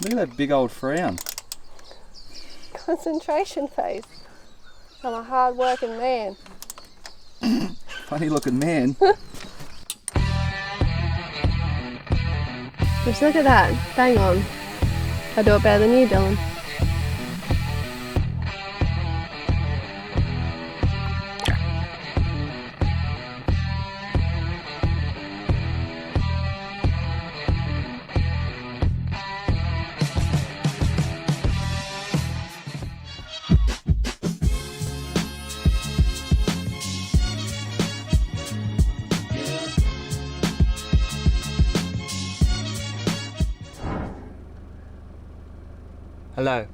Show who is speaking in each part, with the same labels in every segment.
Speaker 1: Look at that big old frown.
Speaker 2: Concentration phase. I'm a hard working man.
Speaker 1: Funny looking man.
Speaker 2: Just look at that. Bang on. I do it better than you, Dylan.
Speaker 3: Hello,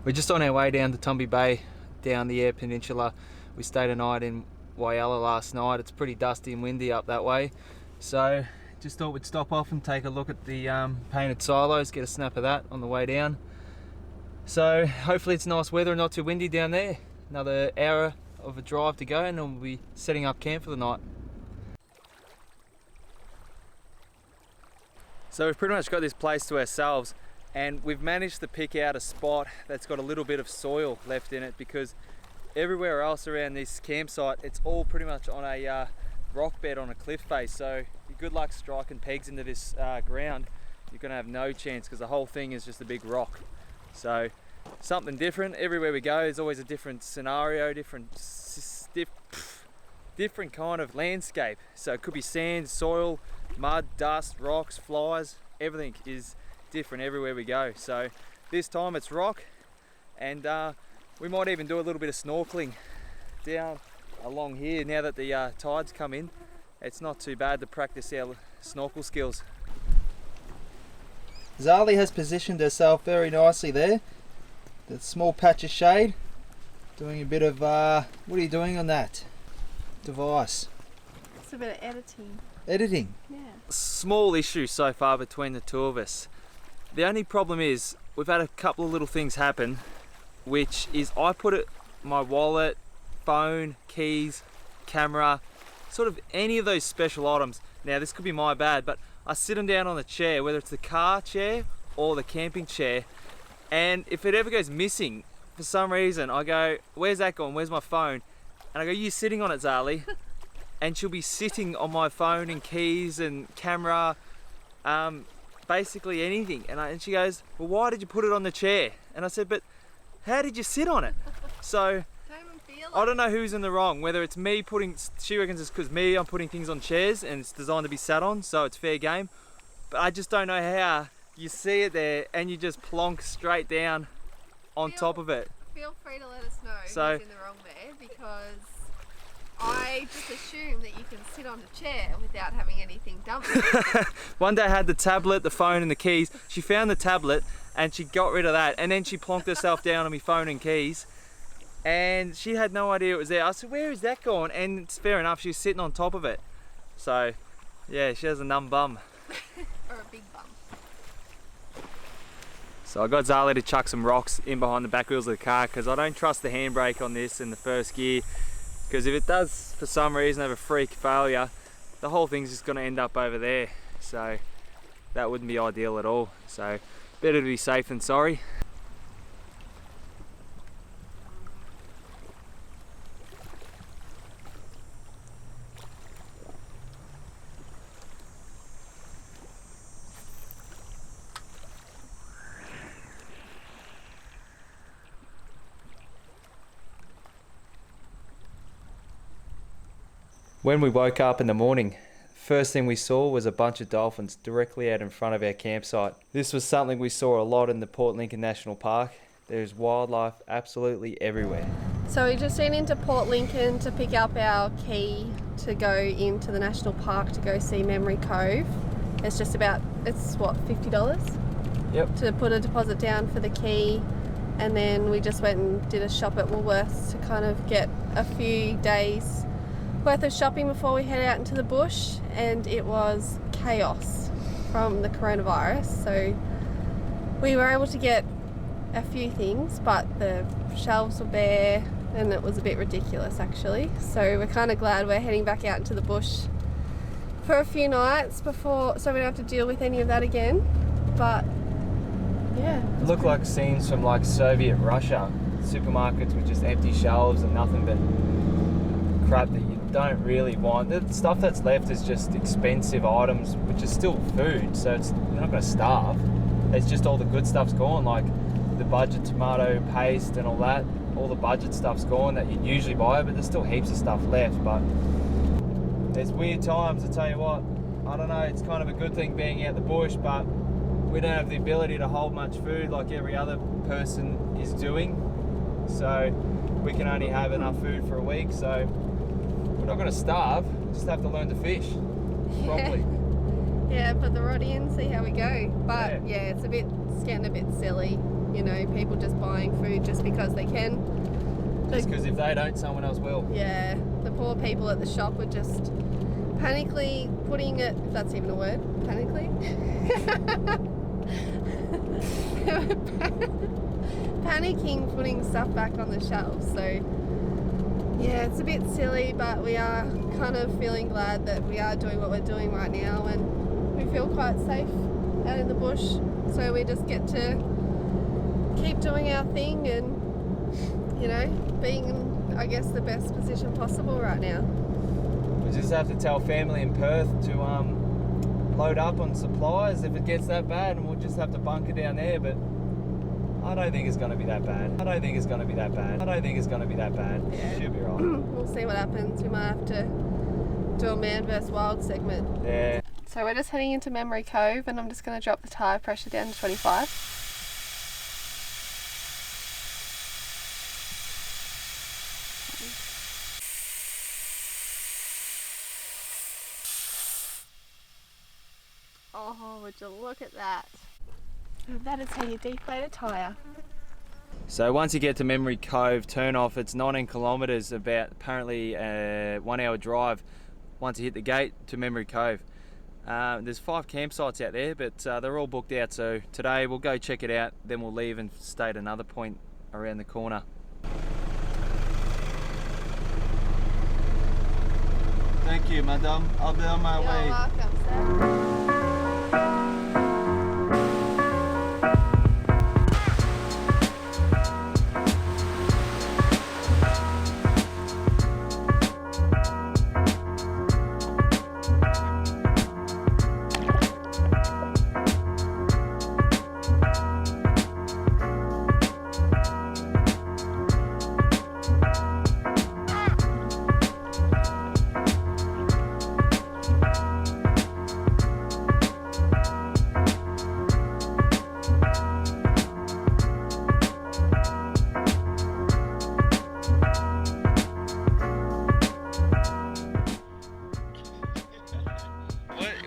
Speaker 3: we're just on our way down to Coffin Bay, down the Eyre Peninsula. We stayed a night in Whyalla last night. It's pretty dusty and windy up that way, so just thought we'd stop off and take a look at the painted silos, get a snap of that on the way down. So hopefully it's nice weather and not too windy down there. Another hour of a drive to go and then we'll be setting up camp for the night. So we've pretty much got this place to ourselves, and we've managed to pick out a spot that's got a little bit of soil left in it, because everywhere else around this campsite it's all pretty much on a rock bed on a cliff face. So good luck striking pegs into this ground. You're gonna have no chance because the whole thing is just a big rock. So something different. Everywhere we go there's always a different scenario, different kind of landscape. So it could be sand, soil, mud, dust, rocks, flies, everything is different everywhere we go. So this time it's rock, and we might even do a little bit of snorkeling down along here now that the tides come in. It's not too bad to practice our snorkel skills.
Speaker 1: Zali has positioned herself very nicely there. That small patch of shade. Doing a bit of, what are you doing on that device?
Speaker 2: It's a bit of editing.
Speaker 1: Editing?
Speaker 2: Yeah.
Speaker 3: Small issue so far between the two of us. The only problem is we've had a couple of little things happen, which is I put my wallet, phone, keys, camera, sort of any of those special items. Now this could be my bad, but I sit them down on the chair, whether it's the car chair or the camping chair, and if it ever goes missing for some reason, I go, where's that gone? Where's my phone? And I go, you sitting on it, Zali? And she'll be sitting on my phone and keys and camera, basically anything. And she goes, well, why did you put it on the chair? And I said, but how did you sit on it? So I don't know who's in the wrong, whether it's me putting, she reckons it's because I'm putting things on chairs and it's designed to be sat on, so it's fair game. But I just don't know how you see it there and you just plonk straight down on top of it.
Speaker 2: Feel free to let us know who's in the wrong there, because I just assume that you can sit on a chair without having anything dumped.
Speaker 3: One day I had the tablet, the phone and the keys. She found the tablet and she got rid of that, and then she plonked herself down on my phone and keys, and she had no idea it was there. I said, where is that gone? And it's fair enough, she was sitting on top of it. So yeah, she has a numb bum.
Speaker 2: Or a big bum.
Speaker 3: So I got Zali to chuck some rocks in behind the back wheels of the car, because I don't trust the handbrake on this in the first gear, because if it does for some reason have a freak failure, the whole thing's just going to end up over there. So that wouldn't be ideal at all. So better to be safe than sorry. When we woke up in the morning, first thing we saw was a bunch of dolphins directly out in front of our campsite. This was something we saw a lot in the Port Lincoln National Park. There's wildlife absolutely everywhere.
Speaker 2: So we just went into Port Lincoln to pick up our key to go into the national park to go see Memory Cove. It's just about, it's what, $50?
Speaker 3: Yep.
Speaker 2: To put a deposit down for the key. And then we just went and did a shop at Woolworths to kind of get a few days worth of shopping before we head out into the bush, and it was chaos from the coronavirus. So we were able to get a few things, but the shelves were bare and it was a bit ridiculous actually. So we're kind of glad we're heading back out into the bush for a few nights before, so we don't have to deal with any of that again. But Yeah.
Speaker 3: It looked like scenes from like Soviet Russia. Supermarkets with just empty shelves and nothing but crap that you don't really want. The stuff that's left is just expensive items, which is still food, so you're not going to starve. It's just all the good stuff's gone, like the budget tomato paste and all that. All the budget stuff's gone that you'd usually buy, but there's still heaps of stuff left. But there's weird times, I tell you what. I don't know, it's kind of a good thing being out the bush, but we don't have the ability to hold much food like every other person is doing. So we can only have enough food for a week, so we're not going to starve, just have to learn to fish properly.
Speaker 2: Yeah, put the rod in, see how we go. But yeah, it's getting a bit silly, you know, people just buying food just because they can.
Speaker 3: Just because if they don't, someone else will.
Speaker 2: Yeah, the poor people at the shop were just panically putting it, if that's even a word, panically. Panicking putting stuff back on the shelves. So yeah, it's a bit silly, but we are kind of feeling glad that we are doing what we're doing right now, and we feel quite safe out in the bush, so we just get to keep doing our thing and, you know, being in, I guess, the best position possible right now.
Speaker 3: We just have to tell family in Perth to load up on supplies if it gets that bad, and we'll just have to bunker down there, but I don't think it's going to be that bad. I don't think it's going to be that bad. I don't think it's going to be that bad.
Speaker 2: Yeah.
Speaker 3: Should be right.
Speaker 2: We'll see what happens. We might have to do a man vs wild segment.
Speaker 3: Yeah.
Speaker 2: So we're just heading into Memory Cove, and I'm just going to drop the tyre pressure down to 25. Oh, would you look at that? That is how you deflate a tyre.
Speaker 3: So once you get to Memory Cove, turn off. It's 19 kilometres, about apparently a 1 hour drive once you hit the gate to Memory Cove. There's 5 campsites out there, but they're all booked out, so today we'll go check it out, then we'll leave and stay at another point around the corner. Thank you, madam. I'll be on my way.
Speaker 2: You're welcome, sir.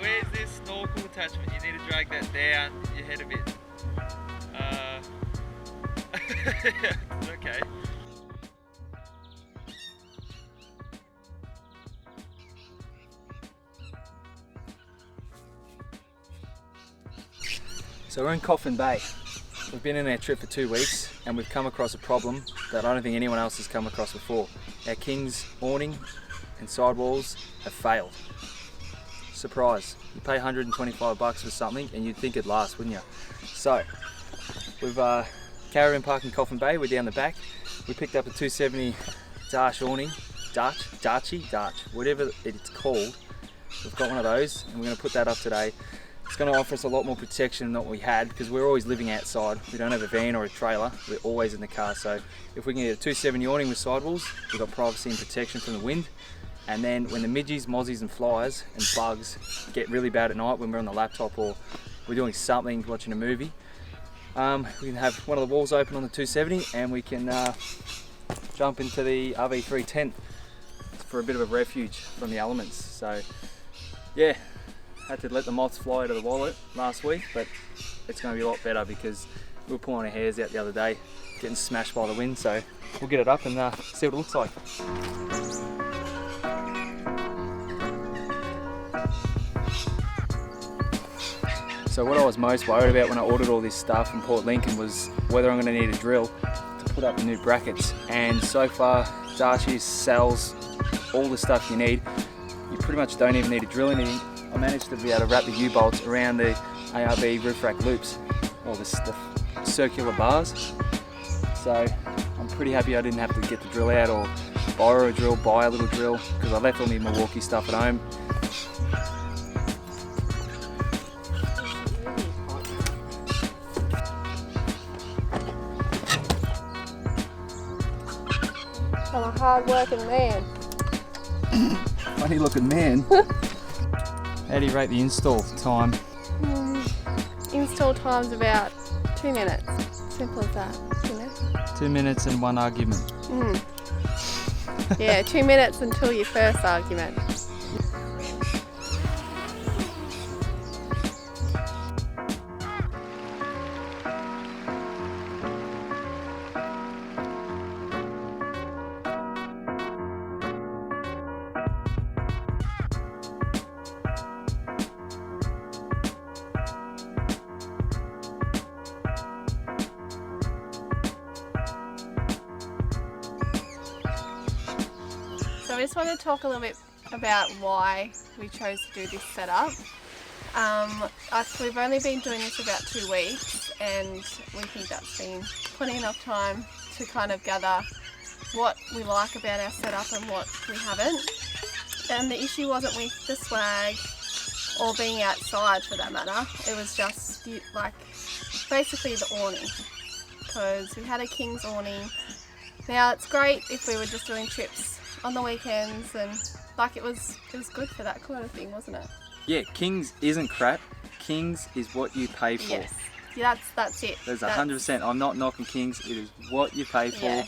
Speaker 3: Where's this snorkel attachment? You need to drag that down your head a bit. Okay. So we're in Coffin Bay. We've been in our trip for 2 weeks, and we've come across a problem that I don't think anyone else has come across before. Our King's awning and sidewalls have failed. Surprise, you pay 125 bucks for something and you'd think it'd last, wouldn't you? So, we've caravan park in Coffin Bay, we're down the back. We picked up a 270 Darch awning, Darch, whatever it's called. We've got one of those and we're going to put that up today. It's going to offer us a lot more protection than what we had, because we're always living outside. We don't have a van or a trailer, we're always in the car. So if we can get a 270 awning with sidewalls, we've got privacy and protection from the wind. And then when the midges, mozzies and flies and bugs get really bad at night when we're on the laptop or we're doing something, watching a movie, we can have one of the walls open on the 270 and we can jump into the RV3 tent for a bit of a refuge from the elements. So yeah, had to let the moths fly out of the wallet last week, but it's going to be a lot better because we were pulling our hairs out the other day, getting smashed by the wind. So we'll get it up and see what it looks like. So what I was most worried about when I ordered all this stuff from Port Lincoln was whether I'm going to need a drill to put up the new brackets. And so far, Darchi sells all the stuff you need. You pretty much don't even need to drill anything. I managed to be able to wrap the U-bolts around the ARB roof rack loops, or the circular bars. So I'm pretty happy I didn't have to get the drill out or borrow a drill, buy a little drill, because I left all my Milwaukee stuff at home.
Speaker 2: I'm a hard working man.
Speaker 3: Funny looking man. How do you rate the install time?
Speaker 2: Install time's about 2 minutes. Simple as that, you know?
Speaker 3: 2 minutes and one argument.
Speaker 2: Yeah, 2 minutes until your first argument. So I just want to talk a little bit about why we chose to do this setup. We've only been doing this about 2 weeks, and we think that's been plenty enough time to kind of gather what we like about our setup and what we haven't. And the issue wasn't with the swag or being outside for that matter, it was just like basically the awning, because we had a King's awning. Now it's great if we were just doing trips on the weekends, and like it was good for that kind of thing, wasn't it?
Speaker 3: Yeah, King's isn't crap. King's is what you pay for.
Speaker 2: Yes, yeah, that's it.
Speaker 3: There's 100%. I'm not knocking King's. It is what you pay for.
Speaker 2: Yeah.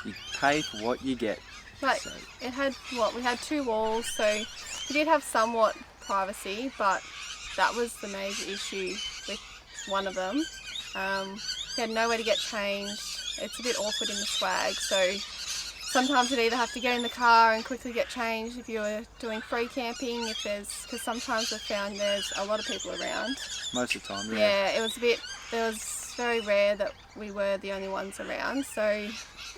Speaker 3: You pay for what you get.
Speaker 2: Like
Speaker 3: So-
Speaker 2: it had we had 2 walls, so we did have somewhat privacy, but that was the major issue with one of them. We had nowhere to get changed. It's a bit awkward in the swag, so sometimes you'd either have to get in the car and quickly get changed if you were doing free camping, because sometimes we've found there's a lot of people around.
Speaker 3: Most of the time, yeah.
Speaker 2: Yeah, it was very rare that we were the only ones around, so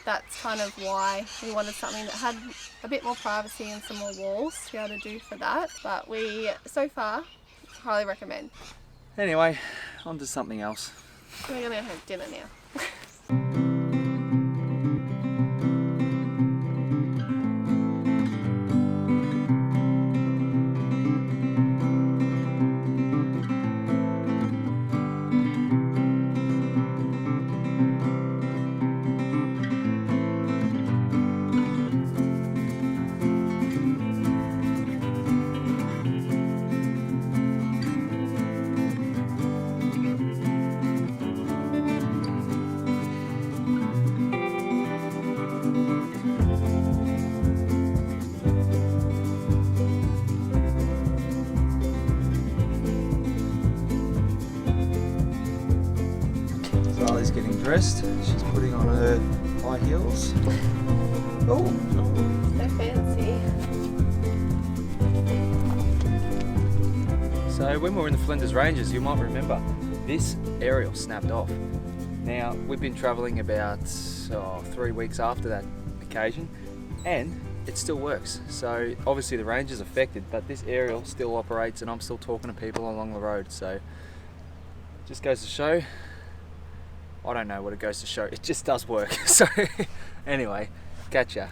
Speaker 2: that's kind of why we wanted something that had a bit more privacy and some more walls to be able to do for that. But we, so far, highly recommend.
Speaker 3: Anyway, on to something else.
Speaker 2: We're gonna have dinner now.
Speaker 3: Charlie's getting dressed. She's putting on her high heels. Oh,
Speaker 2: So fancy.
Speaker 3: So when we were in the Flinders Ranges, you might remember, this aerial snapped off. Now, we've been travelling about 3 weeks after that occasion, and it still works. So obviously the range is affected, but this aerial still operates, and I'm still talking to people along the road. So just goes to show, I don't know what it goes to show, it just does work. So anyway, catch ya.